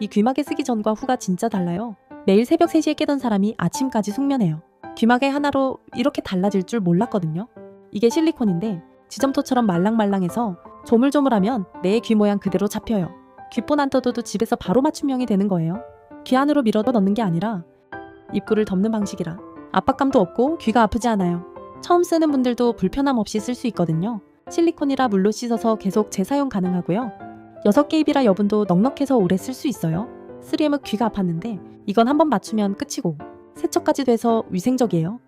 이 귀마개 쓰기 전과 후가 진짜 달라요. 매일 새벽 3시에 깨던 사람이 아침까지 숙면해요. 귀마개 하나로 이렇게 달라질 줄 몰랐거든요. 이게 실리콘인데 지점토처럼 말랑말랑해서 조물조물하면 내 귀 모양 그대로 잡혀요. 귓본 안 떠도 집에서 바로 맞춤형이 되는 거예요. 귀 안으로 밀어도 넣는 게 아니라 입구를 덮는 방식이라 압박감도 없고 귀가 아프지 않아요. 처음 쓰는 분들도 불편함 없이 쓸 수 있거든요. 실리콘이라 물로 씻어서 계속 재사용 가능하고요. 6개 입이라 여분도 넉넉해서 오래 쓸 수 있어요. 3M은 귀가 아팠는데 이건 한번 맞추면 끝이고 세척까지 돼서 위생적이에요.